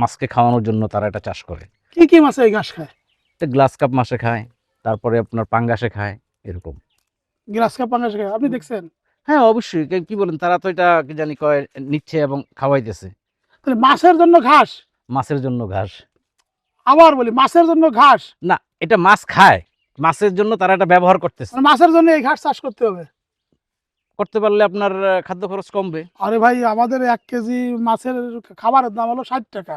মাছকে খাওয়ানোর জন্য তারা এটা চাষ করে। কি কি মাছে এই ঘাস খায়? এটা গ্লাস কাপ মাছে খায়, তারপরে আপনার পাঙ্গাসে খায়, এরকম। গ্রাস কাপ পাঙ্গাস খায়, আপনি দেখছেন? হ্যাঁ অবশ্যই, কি বলেন, তারা তো এটা কি জানি কয় নিচ্ছে এবং খাওয়াইতেছে। তাহলে মাছের জন্য ঘাস, মাছের জন্য ঘাস। আবার বলি মাছের জন্য ঘাস না, এটা মাছ খায়, মাছের জন্য তারা এটা ব্যবহার করতেছে। মানে মাছের জন্য এই ঘাস চাষ করতে হবে। করতে পারলে আপনার খাদ্য খরচ কমবে। আরে ভাই, আমাদের 1 কেজি মাছের খাবারের দাম হলো 60 টাকা।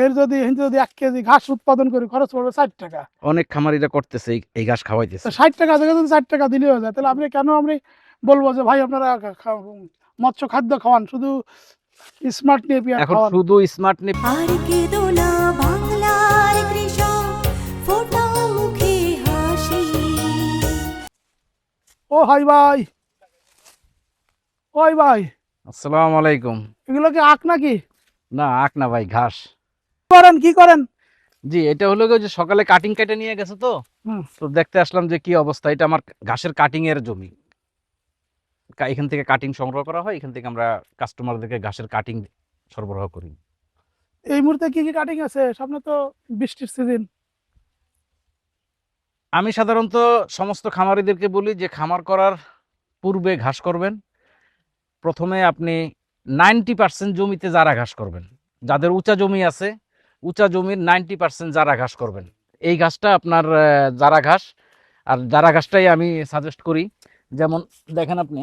এর যদি 1 কেজি ঘাস উৎপাদন করি খরচ পড়বে 60 টাকা। অনেক খামারিরা করতেছে, এই ঘাস খাওয়াইতেছে। 60 টাকা থেকে যদি 4 টাকা দিলে হয়ে যায়, তাহলে আপনি কেন আমি বলবো যে ভাই আপনারা মৎস্য খাদ্য খাওয়ান, শুধু স্মার্ট নেপিয়ার এখন খাওয়ান। শুধু স্মার্ট আর কেঁদো না বাংলার কৃষক, ফোটাও মুখে হাসি। ও হাই ভাই, ওই ভাই, আসসালামু আলাইকুম। এগুলো কি আখ নাকি? না, আখ না ভাই, ঘাস। কি করেন? জি, এটা হলো গিয়ে যে সকালে কাটিং কেটে নিয়ে গেছে, তো হুম। তো দেখতে আসলাম যে কি অবস্থা। এটা আমার ঘাসের কাটিং এর জমি। এখান থেকে কাটিং সংগ্রহ করা হয়, এখান থেকে আমরা কাস্টমারদেরকে ঘাসের কাটিং সরবরাহ করি। এই মুহূর্তে কি কি কাটিং আছে? সামনে তো বৃষ্টির সিজন। আমি সাধারণত সমস্ত খামারিদেরকে বলি যে খামার করার পূর্বে ঘাস করবেন। প্রথমে আপনি 90% জমিতে জারা ঘাস করবেন। যাদের উঁচা জমি আছে, উঁচা জমির 90% জারা ঘাস করবেন। এই ঘাসটা আপনার জারা ঘাস, আর জারা ঘাসটাই আমি সাজেস্ট করি। যেমন দেখেন আপনি,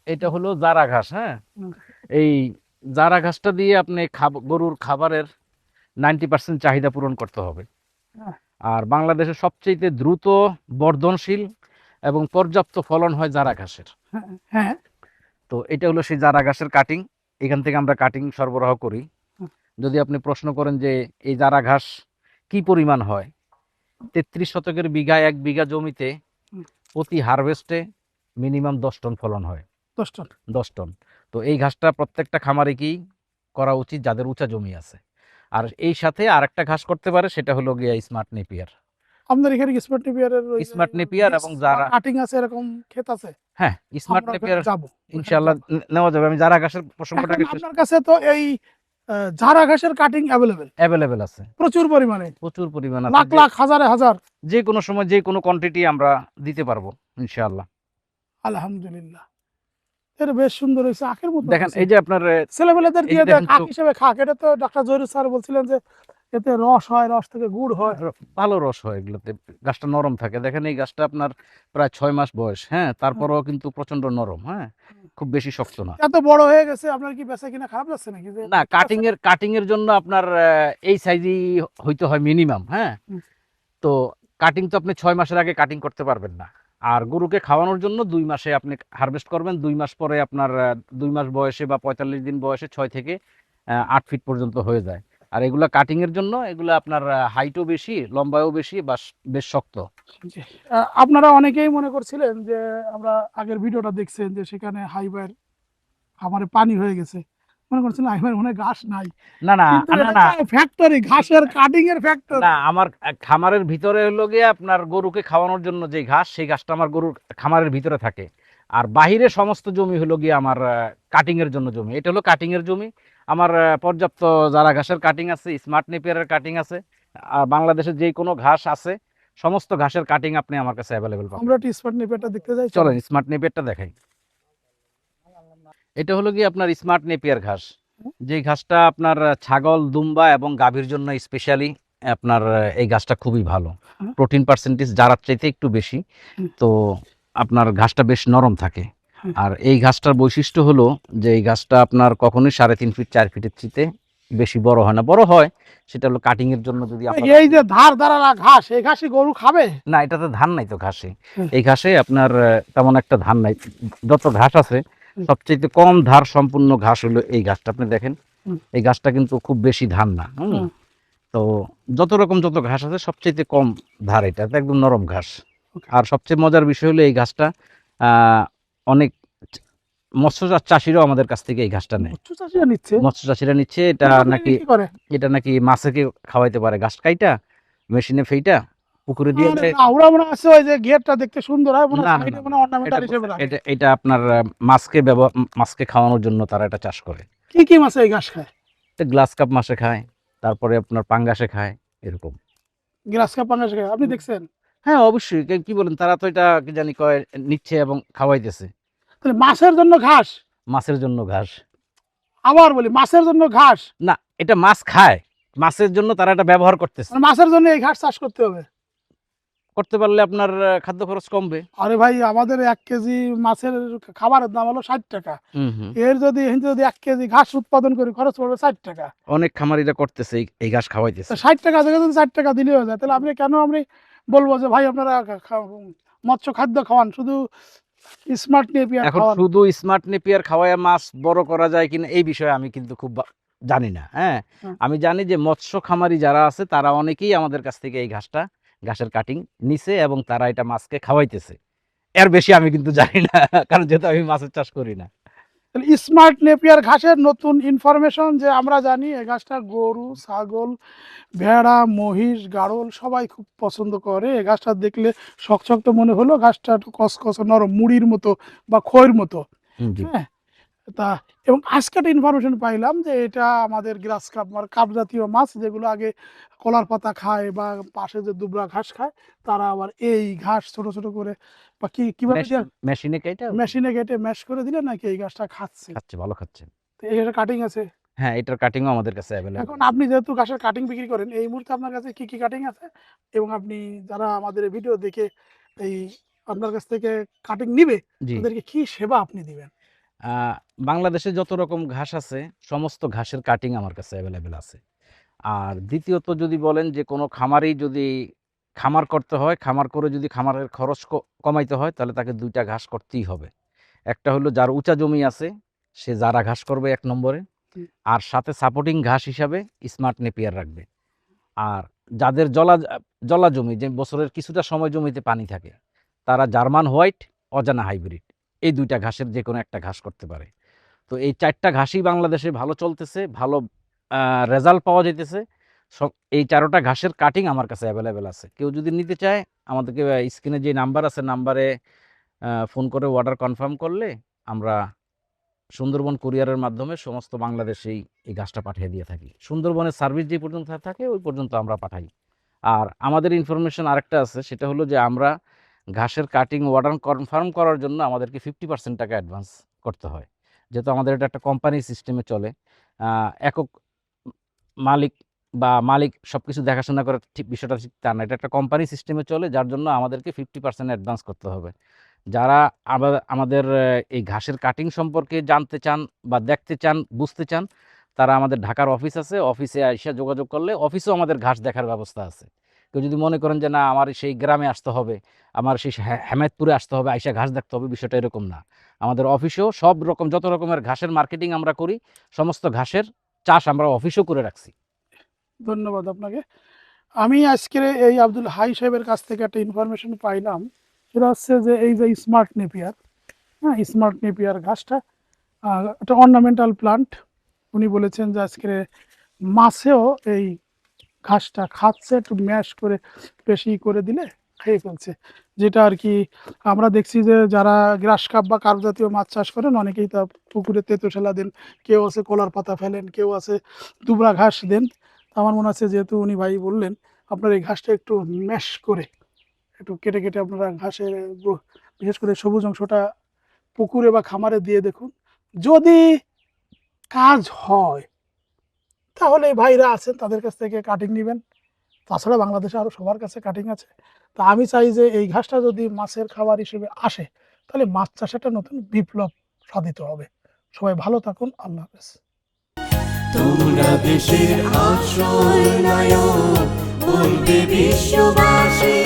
এটা হলো জারা ঘাস। হ্যাঁ, এই জারা ঘাসটা দিয়ে আপনি গরুর খাবারের 90% চাহিদা পূরণ করতে হবে। আর বাংলাদেশের সবচেয়ে দ্রুত বর্ধনশীল এবং পর্যাপ্ত ফলন হয় জারা ঘাসের। হ্যাঁ, তো এটা হলো সেই জারা ঘাসের কাটিং। এখান থেকে আমরা কাটিং সরবরাহ করি। যদি আপনি প্রশ্ন করেন যে এই জারা ঘাস কি পরিমাণ হয়, 33 শতকের বিঘায় 1 বিঘা জমিতে প্রতি হারভেস্টে মিনিমাম 10 টন ফলন হয়। 10 টন। 10 টন। তো এই ঘাসটা প্রত্যেকটা খামারেকেই করা উচিত যাদের উঁচা জমি আছে। আর এই সাথে আরেকটা ঘাস করতে পারে, সেটা হলো গিয়া স্মার্ট নেপিয়ার। আপনাদের এখানে কি স্মার্ট নেপিয়ারের স্মার্ট নেপিয়ার এবং জারা কাটিং আছে, এরকম ক্ষেত আছে? হ্যাঁ, স্মার্ট আমরা নেপিয়ার যাবো, ইনশাআল্লাহ নেওয়া যাবে। আমি জারা ঘাসের প্রসঙ্গটাকে এখন আপনার কাছে তো এই ঝাড়া ঘাসের কাটিং অ্যাভেলেবেল আছে, প্রচুর পরিমাণে, প্রচুর পরিমাণ লাখ আছে। লাখ হাজারে হাজার, যে কোনো সময় যে কোনো কোয়ান্টিটি আমরা দিতে পারবো ইনশাআল্লাহ। আলহামদুলিল্লাহ। এটা বেশ সুন্দর হয়েছে, আখের মতো। দেখেন এই যে আপনার ছেলেমেয়েদের এই দিয়ে যে দেখেন আখ হিসেবে খাক। এটা তো ডাক্তার জহিরুল স্যার বলছিলেন যে এতে রস হয়, রস থেকে গুড় হয়। ভালো রস হয় এগুলোতে, গাছটা নরম থাকে। দেখেন এই গাছটা আপনার প্রায় 6 মাস বয়স। হ্যাঁ, তারপরেও কিন্তু প্রচন্ড নরম। হ্যাঁ, খুব বেশি শক্ত না। এত বড় হয়ে গেছে, আপনার কি বেচা কিনা খারাপ যাচ্ছে নাকি? যে না, কাটিং এর জন্য আপনার এই সাইজই হইতে হয় মিনিমাম। হ্যাঁ, তো কাটিং তো আপনি 6 মাসের আগে কাটিং করতে পারবেন না। আর গরুকে খাওয়ানোর জন্য 2 মাসে আপনি হারভেস্ট করবেন। 2 মাস পরে আপনার 2 মাস বয়সে বা 45 দিন বয়সে 6 থেকে 8 ফিট পর্যন্ত হয়ে যায়। আর এগুলা কাটিং এর জন্য, এগুলা আপনার হাইটও বেশি, লম্বায়ও বেশি, বা বেশ শক্ত। আপনারা অনেকেই মনে করছিলেন যে, আমরা আগের ভিডিওটা দেখছেন যে সেখানে হাইবার খামারে পানি হয়ে গেছে, মনে করছিলেন হাইবার মনে হয় ঘাস নাই। না না কিন্তু না এটা না তো ফ্যাক্টরি, ঘাসের কাটিং এর ফ্যাক্টরি। না, আমার খামারের ভিতরে হলো গিয়ে আপনার গরুকে খাওয়ানোর জন্য যে ঘাস, সেই ঘাসটা আমার গরুর খামারের ভিতরে থাকে। আর বাহিরে সমস্ত জমি হলো গিয়ে আমার কাটিং এর জন্য জমি। এটা হলো কাটিং এর জমি। আমার পর্যাপ্ত জারা ঘাসের কাটিং আছে, স্মার্ট নেপিয়ারের কাটিং আছে। আর বাংলাদেশে যে কোনো ঘাস আছে, সমস্ত ঘাসের কাটিং আপনি আমার কাছে অ্যাভেলেবেল পাবেন। আমরা একটু স্মার্ট নেপিয়ারটা দেখতে যাই, চলেন স্মার্ট নেপিয়ারটা দেখাই। এটা হলো গিয়ে আপনার স্মার্ট নেপিয়ার ঘাস, যে ঘাসটা আপনার ছাগল, দুম্বা এবং গাভীর জন্য স্পেশালি আপনার এই ঘাসটা খুবই ভালো। প্রোটিন পার্সেন্টেজ জারার চাইতে একটু বেশি, তো আপনার ঘাসটা বেশ নরম থাকে। আর এই ঘাসটার বৈশিষ্ট্য হলো যে এই ঘাসটা আপনার কখনোই 3.5 ফিট 4 ফিটের চেয়ে বেশি বড় হয় না। বড় হয় সেটা হলো কাটিং এর জন্য। যদি এই যে ধার ধারালা ঘাস, এই ঘাসই গরু খাবে? না, এটাতে ধান নাই তো ঘাসে। এই ঘাসে আপনার তেমন একটা ধান নাই। যত ঘাস আছে সবচেয়ে কম ধার সম্পূর্ণ ঘাস হলো এই ঘাসটা। আপনি দেখেন এই ঘাসটা কিন্তু খুব বেশি ধান না। তো যত ঘাস আছে সবচেয়ে কম ধার, এটা একদম নরম ঘাস। আর সবচেয়ে মজার বিষয় হলো এই ঘাসটা অনেক মৎস্য চাষিরাও আমাদের কাছ থেকে এই ঘাসটা নেয়। মৎস্য চাষিরা নিচ্ছে। এটা নাকি মাছকে খাওয়াইতে পারে, ঘাস কাইটা মেশিনে ফেইটা পুকুরে দিয়ে আরে দেয়। না, ওরা মনে আছে ওই যে গেটটা দেখতে সুন্দর হয় মনে না, না, সাইডে না, মনে অর্নামেন্টাল হিসেবে রাখে। এটা আপনার মাছকে খাওয়ানোর জন্য তারা এটা চাষ করে। কি কি মাছে এই ঘাস খায়? এটা গ্লাস কাপ মাছে খায়, তারপরে আপনার পাঙ্গাসে খায়, এরকম। গ্রাস কাপ পাঙ্গাস খায়, আপনি দেখছেন? হ্যাঁ, অবশ্যই। কি বলেন, তারা তো এটা কি জানি কয় নিচ্ছে এবং খাওয়াইতেছে। তাহলে মাছের জন্য ঘাস, মাছের জন্য ঘাস আবার বলি মাছের জন্য ঘাস, না, এটা মাছ খায়, মাছের জন্য তারা এটা ব্যবহার করতেছে। মানে মাছের জন্য এই ঘাস চাষ করতে হবে। করতে পারলে আপনার খাদ্য খরচ কমবে। আরে ভাই, আমাদের 1 কেজি মাছের খাবারের দাম হলো 60 টাকা। হুম, হুম। এর যদি 1 কেজি ঘাস উৎপাদন করি খরচ পড়বে 60 টাকা। অনেক খামারিরা করতেছে, এই ঘাস খাওয়াইতেছে। 60 টাকা থেকে যদি 4 টাকা দিলেও যায়, তাহলে আপনি কেন আমি বলবো যে ভাই আপনারা মৎস্য খাদ্য খাওয়ান, শুধু স্মার্ট নেপিয়ার এখন খাওয়ান। শুধু স্মার্ট নেপিয়ার খাওয়ায় মাছ বড় করা যায় কিনা এই বিষয়ে আমি কিন্তু খুব জানি না। হ্যাঁ, হুম। আমি জানি যে মৎস্য খামারি যারা আছে তারা অনেকেই আমাদের কাছ থেকে এই ঘাসের কাটিং নিছে এবং তারা এটা মাছকে খাওয়াইতেছে। এর বেশি আমি কিন্তু জানি না, কারণ যেহেতু আমি মাছের চাষ করি না। স্মার্ট নেপিয়ার ঘাসের নতুন ইনফরমেশন যে আমরা জানি, এই ঘাসটা গরু, ছাগল, ভেড়া, মহিষ, গাড়ল সবাই খুব পছন্দ করে। এই ঘাসটা দেখলে শক্ত মনে হলো, ঘাসটা একটু কসকস নরম, মুড়ির মতো বা খইয়ের মতো। জি। হ্যাঁ, তা এবং আজকে একটা ইনফরমেশন পাইলাম যে এটা আমাদের গ্রাস কাপ মানে কাপ জাতীয় মাছ, যেগুলো আগে কলার পাতা খায় বা পাশে যে দুবরা ঘাস খায়, তারা আবার এই ঘাস ছোট ছোট করে বা কিভাবে মেশিনে কেটে মেশিনে কেটে ম্যাশ করে দিলে নাকি এই ঘাসটা খাচ্ছে। খাচ্ছে, ভালো খাচ্ছে। তো এর কাটিং আছে। হ্যাঁ, এটার কাটিংও আমাদের কাছে অ্যাভেলেবল। এখন আপনি যেহেতু ঘাসের কাটিং বিক্রি করেন, এই মুহূর্তে আপনার কাছে কি কি কাটিং আছে, এবং আপনি যারা আমাদের এই ভিডিও দেখে এই আপনার কাছ থেকে কাটিং নিবে, জি। তাদেরকে কি সেবা আপনি দিবেন? বাংলাদেশে যত রকম ঘাস আছে সমস্ত ঘাসের কাটিং আমার কাছে অ্যাভেলেবেল আছে। আর দ্বিতীয়ত যদি বলেন যে কোনো খামারি যদি খামার করতে হয়, খামার করে যদি খামারের খরচ কমাইতে হয়, তাহলে তাকে 2টা ঘাস করতেই হবে। একটা হলো যার উঁচা জমি আছে সে জারা ঘাস করবে 1 নম্বরে, হুম। আর সাথে সাপোর্টিং ঘাস হিসাবে স্মার্ট নেপিয়ার রাখবে। আর যাদের জলা জমি, যে বছরের কিছুটা সময় জমিতে পানি থাকে, তারা জার্মান হোয়াইট, অজানা হাইব্রিড, এই 2টা ঘাসের যে কোনো একটা ঘাস করতে পারে। তো এই 4টা ঘাসই বাংলাদেশে ভালো চলতেছে, ভালো রেজাল্ট পাওয়া যাইতেছে। এই 4টা ঘাসের কাটিং আমার কাছে অ্যাভেলেবেল আছে। কেউ যদি নিতে চায় আমাদেরকে স্ক্রিনে যে নাম্বার আছে, নাম্বারে ফোন করে অর্ডার কনফার্ম করলে আমরা সুন্দরবন কুরিয়ারের মাধ্যমে সমস্ত বাংলাদেশেই এই ঘাসটা পাঠিয়ে দিয়ে থাকি। সুন্দরবনের সার্ভিস যে পর্যন্ত থাকে ওই পর্যন্ত আমরা পাঠাই। আর আমাদের ইনফরমেশন আরেকটা আছে, সেটা হলো যে আমরা ঘাসের কাটিং অর্ডার কনফার্ম করার জন্য আমাদেরকে 50% টাকা অ্যাডভান্স করতে হয়। যেহেতু আমাদের এটা একটা কোম্পানি সিস্টেমে চলে, একক মালিক সবকিছু দেখাশোনা করে ঠিক বিষয়টা ঠিক তা না, এটা একটা কোম্পানি সিস্টেমে চলে, যার জন্য আমাদেরকে 50% অ্যাডভান্স করতে হবে। যারা আমাদের এই ঘাসের কাটিং সম্পর্কে জানতে চান বা দেখতে চান, বুঝতে চান, তারা আমাদের ঢাকার অফিস আছে, অফিসে আইসা যোগাযোগ করলে অফিসেও আমাদের ঘাস দেখার ব্যবস্থা আছে। কেউ যদি মনে করেন যে না আমার সেই গ্রামে আসতে হবে, আমার সেই হেমায়েতপুরে আসতে হবে, আইসা ঘাস দেখতে হবে, বিষয়টা এরকম না। আমাদের অফিসেও সব রকম যত রকমের ঘাসের মার্কেটিং আমরা করি, সমস্ত ঘাসের চাষ আমরা অফিসেও করে রাখছি। ধন্যবাদ আপনাকে। আমি আজকে এই আব্দুল হাই সাহেবের কাছ থেকে একটা ইনফরমেশন পাইলাম, সেটা হচ্ছে যে এই যে স্মার্ট নেপিয়ার, হ্যাঁ, স্মার্ট নেপিয়ার ঘাসটা একটা অর্নামেন্টাল প্লান্ট। উনি বলেছেন যে আজকে মাছেও এই ঘাসটা খাচ্ছে, একটু ম্যাশ করে বেশি করে দিলে খেয়ে ফেলছে। যেটা আর কি আমরা দেখছি যে যারা গ্রাস কাপ বা কার্প জাতীয় মাছ চাষ করেন, অনেকেই তা পুকুরে তেঁতো শেলা দেন, কেউ আছে কলার পাতা ফেলেন, কেউ আছে দুবরা ঘাস দেন। আমার মনে আছে যেহেতু উনি ভাই বললেন, আপনার এই ঘাসটা একটু ম্যাশ করে একটু কেটে কেটে আপনারা ঘাসের বিশেষ করে সবুজ অংশটা পুকুরে বা খামারে দিয়ে দেখুন, যদি কাজ হয় তাহলে এই ভাইরা আছেন তাদের কাছ থেকে কাটিং নেবেন। তাছাড়া বাংলাদেশে আরও সবার কাছে কাটিং আছে। তা আমি চাই যে এই ঘাসটা যদি মাছের খাবার হিসেবে আসে, তাহলে মাছ চাষেটা নতুন বিপ্লব সাধিত হবে। সবাই ভালো থাকুন, আল্লাহ হাফেজ। তোমরা দেশের আসল নায়ক, বলবে বিশ্ববাসী।